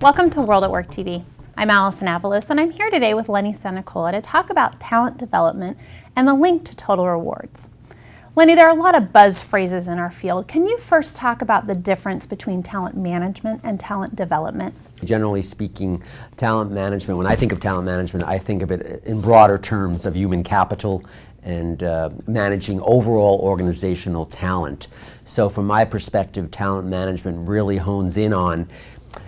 Welcome to World at Work TV. I'm Allison Avalos, and I'm here today with Lenny Sanicola to talk about talent development and the link to total rewards. Lenny, there are a lot of buzz phrases in our field. Can you first talk about the difference between talent management and talent development? Generally speaking, talent management, when I think of talent management, I think of it in broader terms of human capital and managing overall organizational talent. So from my perspective, talent management really hones in on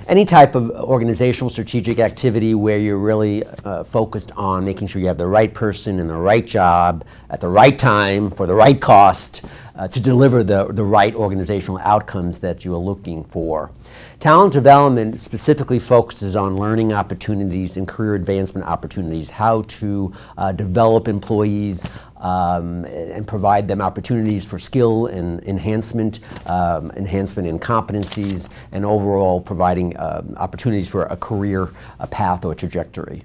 any type of organizational strategic activity where you're really focused on making sure you have the right person in the right job at the right time for the right cost to deliver the right organizational outcomes that you are looking for. Talent development specifically focuses on learning opportunities and career advancement opportunities, how to develop employees and provide them opportunities for skill and enhancement in competencies, and overall providing opportunities for a career path or trajectory.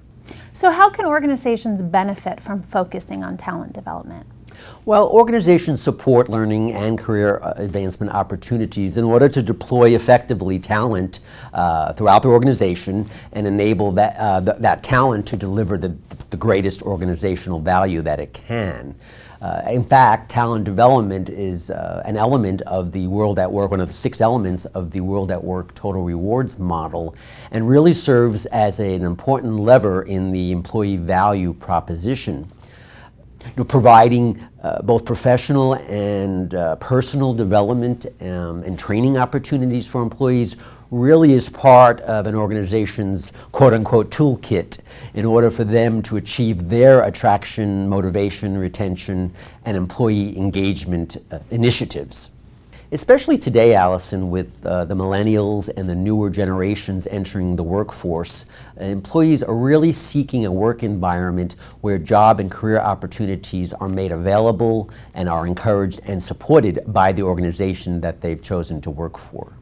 So how can organizations benefit from focusing on talent development? Well, organizations support learning and career advancement opportunities in order to deploy effectively talent throughout the organization and enable that talent to deliver the greatest organizational value that it can. In fact, talent development is an element of the World at Work, one of the 6 elements of the World at Work total rewards model, and really serves as an important lever in the employee value proposition. Providing both professional and personal development and training opportunities for employees really is part of an organization's quote-unquote toolkit in order for them to achieve their attraction, motivation, retention, and employee engagement initiatives. Especially today, Allison, with the millennials and the newer generations entering the workforce, employees are really seeking a work environment where job and career opportunities are made available and are encouraged and supported by the organization that they've chosen to work for.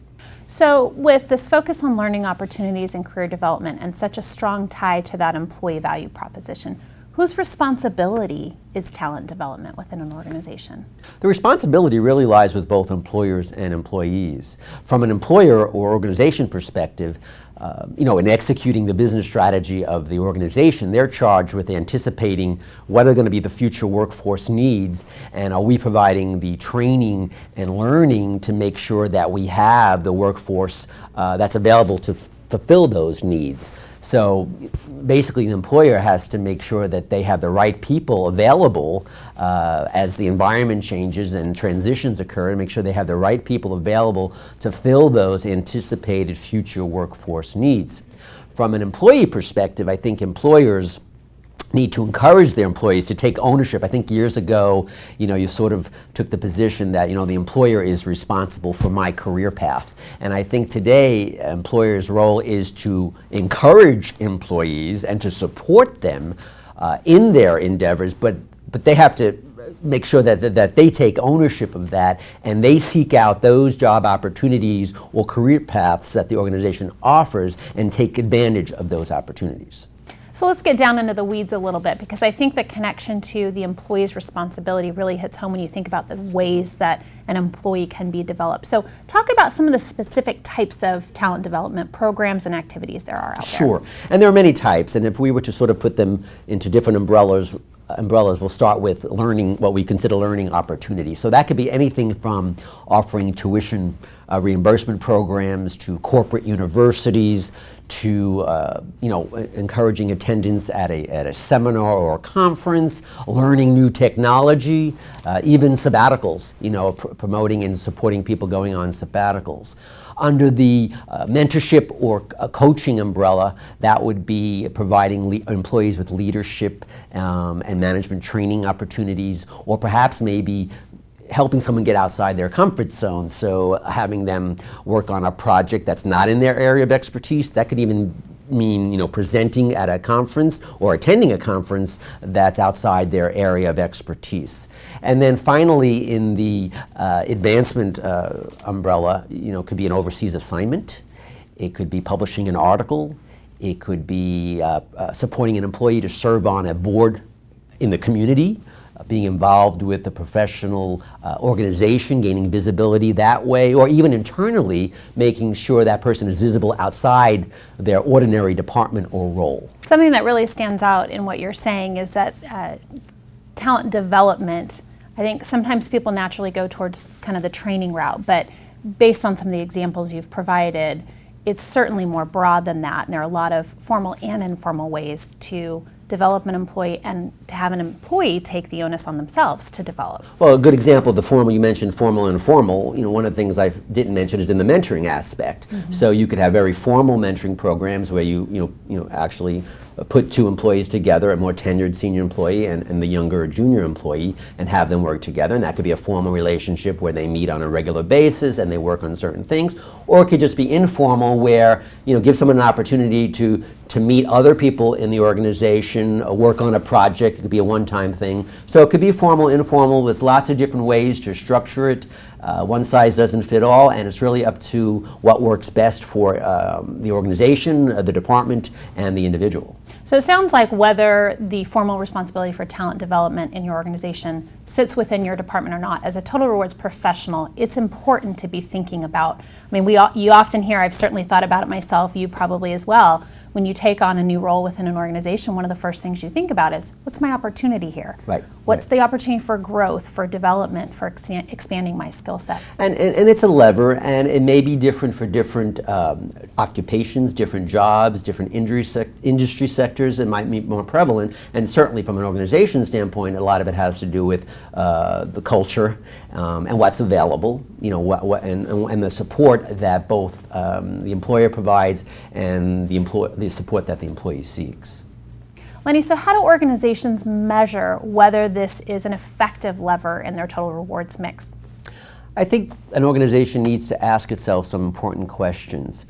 So with this focus on learning opportunities and career development and such a strong tie to that employee value proposition, whose responsibility is talent development within an organization? The responsibility really lies with both employers and employees. From an employer or organization perspective, in executing the business strategy of the organization, they're charged with anticipating what are going to be the future workforce needs, and are we providing the training and learning to make sure that we have the workforce that's available to fulfill those needs. So basically the employer has to make sure that they have the right people available as the environment changes and transitions occur, and make sure they have the right people available to fill those anticipated future workforce needs. From an employee perspective, I think employers need to encourage their employees to take ownership. I think years ago, you sort of took the position that, the employer is responsible for my career path. And I think today, employers' role is to encourage employees and to support them in their endeavors, but they have to make sure that they take ownership of that, and they seek out those job opportunities or career paths that the organization offers and take advantage of those opportunities. So let's get down into the weeds a little bit, because I think the connection to the employee's responsibility really hits home when you think about the ways that an employee can be developed. So talk about some of the specific types of talent development programs and activities there are out there. Sure, and there are many types, and if we were to sort of put them into different umbrellas, we'll start with learning, what we consider learning opportunities. So that could be anything from offering tuition reimbursement programs to corporate universities to encouraging attendance at a seminar or a conference, learning new technology, even sabbaticals, promoting and supporting people going on sabbaticals. Under the mentorship or coaching umbrella, that would be providing employees with leadership and management training opportunities, or perhaps maybe helping someone get outside their comfort zone. So having them work on a project that's not in their area of expertise. That could even mean, presenting at a conference or attending a conference that's outside their area of expertise. And then finally, in the advancement umbrella, could be an overseas assignment. It could be publishing an article. It could be supporting an employee to serve on a board in the community, being involved with the professional organization, gaining visibility that way, or even internally making sure that person is visible outside their ordinary department or role. Something that really stands out in what you're saying is that talent development, I think sometimes people naturally go towards kind of the training route, but based on some of the examples you've provided, it's certainly more broad than that, and there are a lot of formal and informal ways to develop an employee and to have an employee take the onus on themselves to develop. Well, a good example of the formal, you mentioned formal and informal, one of the things I didn't mention is in the mentoring aspect. So you could have very formal mentoring programs where you actually put two employees together, a more tenured senior employee and the younger junior employee, and have them work together. And that could be a formal relationship where they meet on a regular basis and they work on certain things. Or it could just be informal where, give someone an opportunity to meet other people in the organization, work on a project. It could be a one-time thing. So it could be formal, informal. There's lots of different ways to structure it. One size doesn't fit all, and it's really up to what works best for the organization, the department, and the individual. So it sounds like whether the formal responsibility for talent development in your organization sits within your department or not, as a total rewards professional, it's important to be thinking about. You often hear, I've certainly thought about it myself, you probably as well, when you take on a new role within an organization, one of the first things you think about is, what's my opportunity here? Right. What's the opportunity for growth, for development, for expanding my skill set? And it's a lever, and it may be different for different occupations, different jobs, different industry sectors. It might be more prevalent, and certainly from an organization standpoint, a lot of it has to do with the culture and what's available, and the support that both the employer provides and the support that the employee seeks. Lenny, so how do organizations measure whether this is an effective lever in their total rewards mix? I think an organization needs to ask itself some important questions.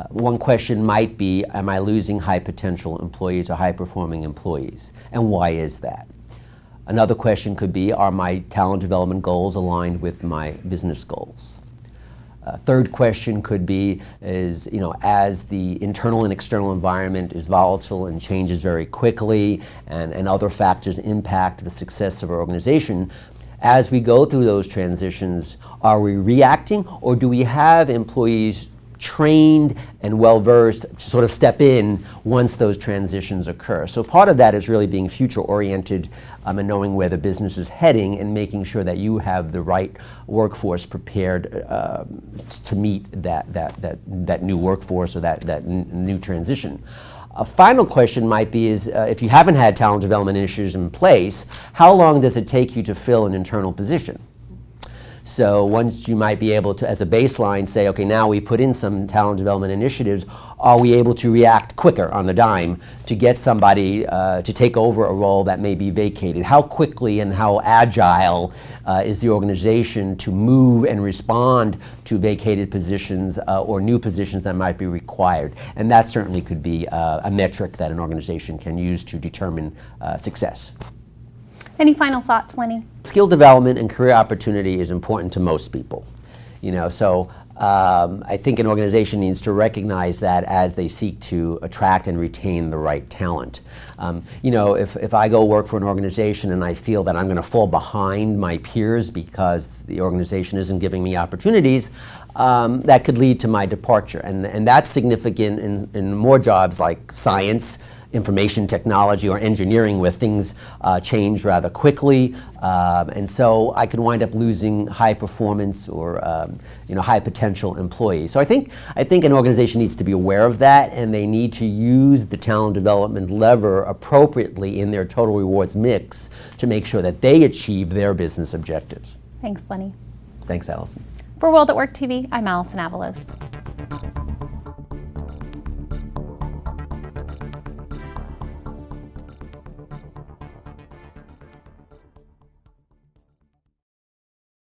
One question might be, am I losing high potential employees or high performing employees? And why is that? Another question could be, are my talent development goals aligned with my business goals? Third question could be, as the internal and external environment is volatile and changes very quickly, and other factors impact the success of our organization, as we go through those transitions, are we reacting, or do we have employees trained and well-versed to sort of step in once those transitions occur? So part of that is really being future-oriented and knowing where the business is heading and making sure that you have the right workforce prepared to meet that new workforce or that new transition. A final question might be is, if you haven't had talent development initiatives in place, how long does it take you to fill an internal position? So once you might be able to, as a baseline, say, okay, now we've put in some talent development initiatives, are we able to react quicker on the dime to get somebody to take over a role that may be vacated? How quickly and how agile is the organization to move and respond to vacated positions or new positions that might be required? And that certainly could be a metric that an organization can use to determine success. Any final thoughts, Lenny? Skill development and career opportunity is important to most people. So I think an organization needs to recognize that as they seek to attract and retain the right talent. If I go work for an organization and I feel that I'm going to fall behind my peers because the organization isn't giving me opportunities, that could lead to my departure. And that's significant in more jobs like science, information technology, or engineering, where things change rather quickly, and so I could wind up losing high performance or high potential employees. So I think an organization needs to be aware of that, and they need to use the talent development lever appropriately in their total rewards mix to make sure that they achieve their business objectives. Thanks, Lenny. Thanks, Allison. For World at Work TV, I'm Allison Avalos.